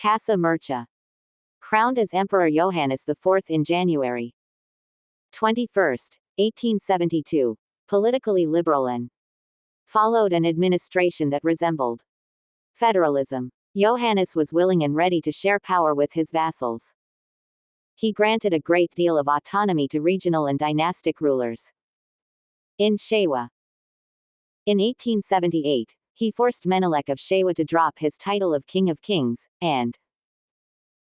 Casa Murcha. Crowned as Emperor Yohannis IV in January 21, 1872. Politically liberal and followed an administration that resembled federalism. Yohannis was willing and ready to share power with his vassals. He granted a great deal of autonomy to regional and dynastic rulers. In Shewa. In 1878, he forced Menelik of Shewa to drop his title of King of Kings, and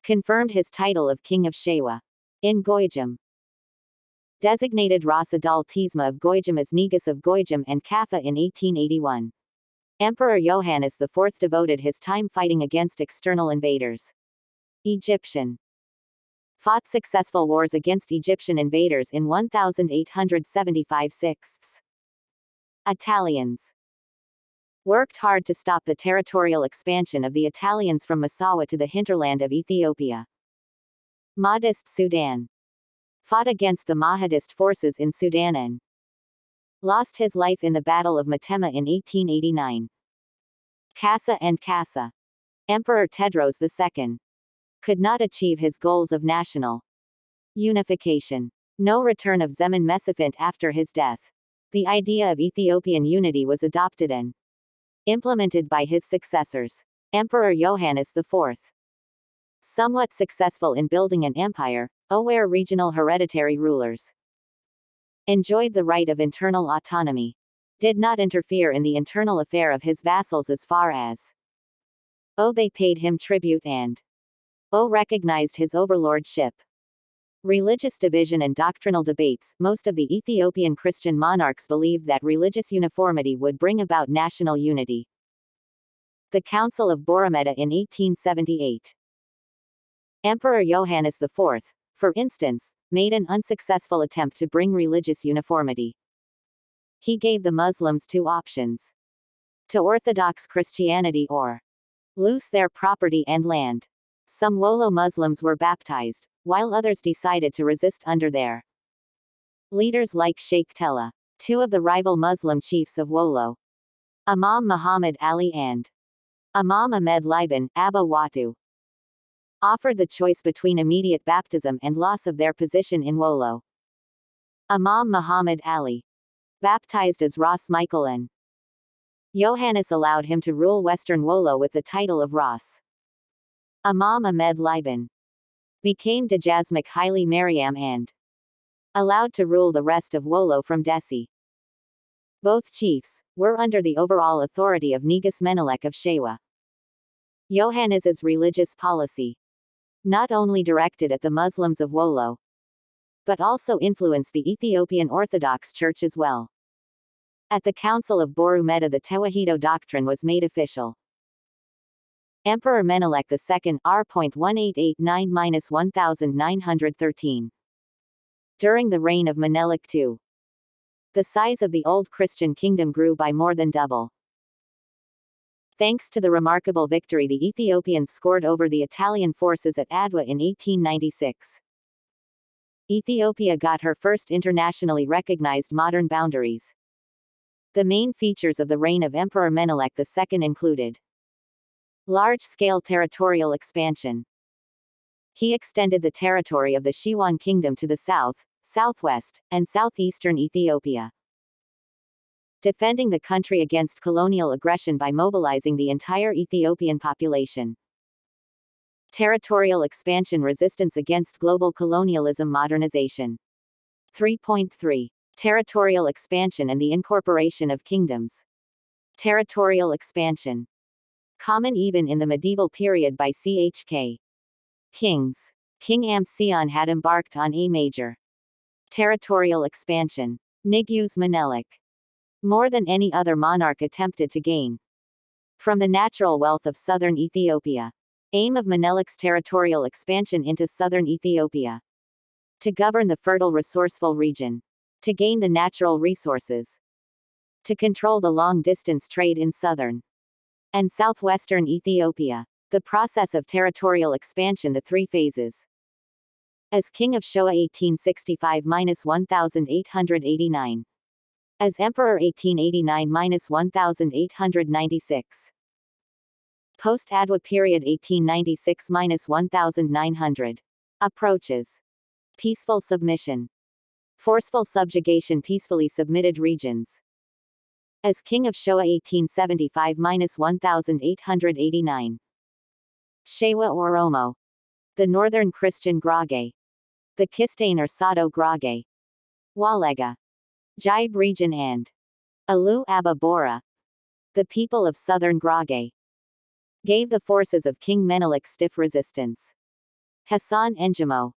confirmed his title of King of Shewa. In Goijam. Designated Ras Adal Tisma of Goijam as Negus of Goijam and Kaffa in 1881. Emperor Yohannis IV devoted his time fighting against external invaders. Egyptian. Fought successful wars against Egyptian invaders in 1875-6. Italians. Worked hard to stop the territorial expansion of the Italians from Massawa to the hinterland of Ethiopia. Mahdist Sudan. Fought against the Mahdist forces in Sudan and lost his life in the Battle of Metemmah in 1889. Kassa and Kassa. Emperor Tewodros II could not achieve his goals of national unification. No return of Zeman Mesafint after his death. The idea of Ethiopian unity was adopted and implemented by his successors. Emperor Yohannis IV. Somewhat successful in building an empire, aware regional hereditary rulers enjoyed the right of internal autonomy. Did not interfere in the internal affair of his vassals as far as they paid him tribute and recognized his overlordship. Religious division and doctrinal debates. Most of the Ethiopian Christian monarchs believed that religious uniformity would bring about national unity. The Council of Boromeda in 1878. Emperor Yohannis IV, for instance, made an unsuccessful attempt to bring religious uniformity. He gave the Muslims two options: to Orthodox Christianity or lose their property and land. Some Wollo Muslims were baptized, while others decided to resist under their leaders like Sheikh Tella. Two of the rival Muslim chiefs of Wollo, Imam Muhammad Ali and Imam Ahmed Liban, Abba Watu, offered the choice between immediate baptism and loss of their position in Wollo. Imam Muhammad Ali, baptized as Ras Michael, and Yohannis allowed him to rule Western Wollo with the title of Ras. Imam Ahmed Liban became Dejazmak Haile Mariam and allowed to rule the rest of Wollo from Desi. Both chiefs were under the overall authority of Negus Menelik of Shewa. Yohannis's religious policy not only directed at the Muslims of Wollo, but also influenced the Ethiopian Orthodox Church as well. At the Council of Boromeda the Tewahedo doctrine was made official. Emperor Menelik II R.1889-1913. During the reign of Menelik II, the size of the Old Christian Kingdom grew by more than double. Thanks to the remarkable victory the Ethiopians scored over the Italian forces at Adwa in 1896. Ethiopia got her first internationally recognized modern boundaries. The main features of the reign of Emperor Menelik II included large-scale territorial expansion. He extended the territory of the Shewan Kingdom to the south, southwest, and southeastern Ethiopia, defending the country against colonial aggression by mobilizing the entire Ethiopian population. Territorial expansion, resistance against global colonialism, modernization. 3.3. Territorial expansion and the incorporation of kingdoms. Territorial expansion, common even in the medieval period by Chk. Kings. King Amsion had embarked on a major territorial expansion. Negus Menelik, more than any other monarch, attempted to gain from the natural wealth of southern Ethiopia. Aim of Menelik's territorial expansion into southern Ethiopia: to govern the fertile, resourceful region, to gain the natural resources, to control the long-distance trade in southern and southwestern Ethiopia. The process of territorial expansion, the three phases. As King of Showa 1865-1889. As Emperor 1889-1896. Post-Adwa period 1896–1900. Approaches. Peaceful submission. Forceful subjugation. Peacefully submitted regions. As King of Showa 1875–1889. Shewa Oromo. The Northern Christian Grage. The Kistane or Sado Grage. Walega. Jaib region and Alu Aba Bora. The people of Southern Grage. Gave the forces of King Menelik stiff resistance. Hassan Enjamo.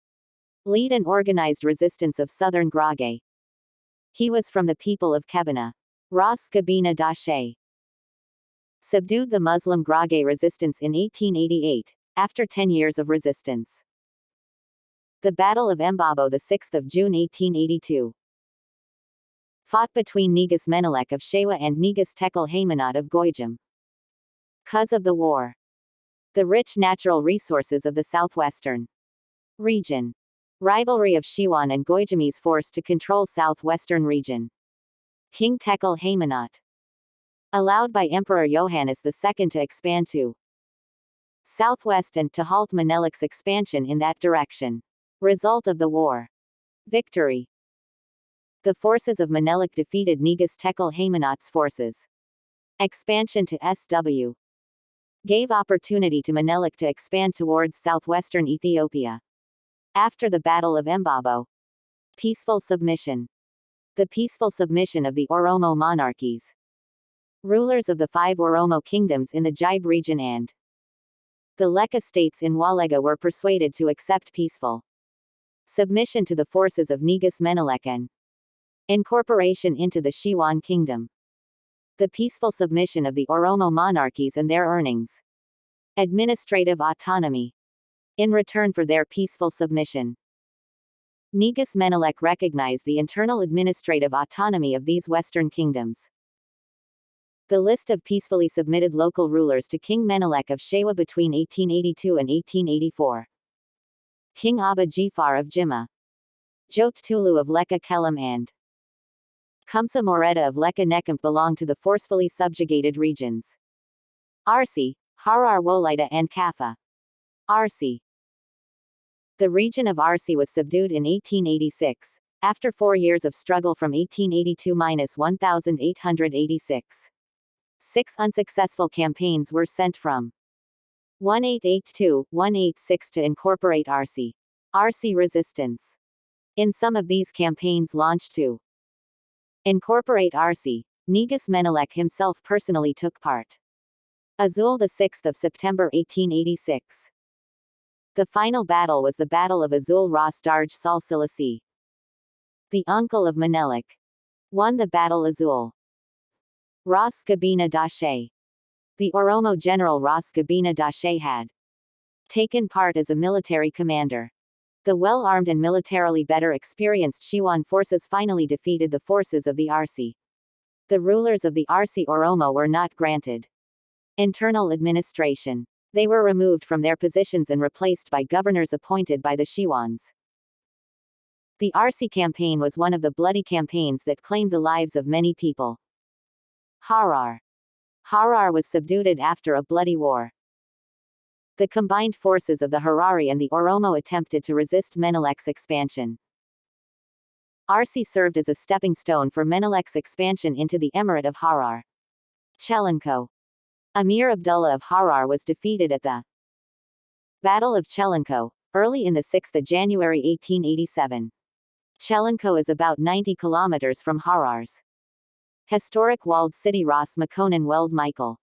Lead an organized resistance of Southern Grage. He was from the people of Kebana. Ras Gabina Dashe. Subdued the Muslim Grage resistance in 1888, after 10 years of resistance. The Battle of Mbabo, the 6th of June 1882. Fought between Negus Menelik of Shewa and Negus Tekel Haymanot of Goijam. Cause of the war. The rich natural resources of the southwestern region. Rivalry of Shiwan and Goijami's force to control southwestern region. King Tekel Haymanot. Allowed by Emperor Yohannis II to expand to southwest and to halt Menelik's expansion in that direction. Result of the war. Victory. The forces of Menelik defeated Negus Tekel Haymanot's forces. Expansion to SW. Gave opportunity to Menelik to expand towards southwestern Ethiopia. After the Battle of Mbabo. Peaceful submission. The peaceful submission of the Oromo monarchies. Rulers of the 5 Oromo kingdoms in the Jaib region and the Leka states in Walega were persuaded to accept peaceful submission to the forces of Negus Menelik and incorporation into the Shiwan kingdom. The peaceful submission of the Oromo monarchies and their earnings. Administrative autonomy. In return for their peaceful submission. Negus Menelik recognized the internal administrative autonomy of these western kingdoms. The list of peacefully submitted local rulers to King Menelik of Shewa between 1882 and 1884. King Abba Jifar of Jimma. Jot Tulu of Leka Kelam and Kumsa Moreta of Leka Nekamp belong to the forcefully subjugated regions. Arsi, Harar Wolida and Kaffa. Arsi. The region of Arsi was subdued in 1886, after 4 years of struggle from 1882–1886. 6 unsuccessful campaigns were sent from 1882–1886 to incorporate Arsi. Arsi resistance. In some of these campaigns launched to incorporate Arsi, Negus Menelik himself personally took part. Azul, the 6th of September 1886. The final battle was the Battle of Azul Ras Darj Sal Silasi. The uncle of Menelik won the Battle Azul. Ras Gabina Dashe. The Oromo general Ras Gabina Dashe had taken part as a military commander. The well-armed and militarily better experienced Shiwan forces finally defeated the forces of the Arsi. The rulers of the Arsi Oromo were not granted internal administration. They were removed from their positions and replaced by governors appointed by the Shiwans. The Arsi campaign was one of the bloody campaigns that claimed the lives of many people. Harar. Harar was subdued after a bloody war. The combined forces of the Harari and the Oromo attempted to resist Menelik's expansion. Arsi served as a stepping stone for Menelik's expansion into the Emirate of Harar. Chelenko. Amir Abdullah of Harar was defeated at the Battle of Chelenko, early in the 6th of January 1887. Chelenko is about 90 kilometers from Harar's historic walled city Ras Makonnen Weld Michael.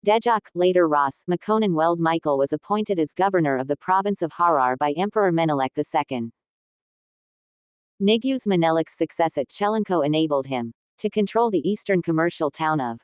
Dejak, later Ras Makonnen Weld Michael, was appointed as governor of the province of Harar by Emperor Menelik II. Negus Menelik's success at Chelenko enabled him to control the eastern commercial town of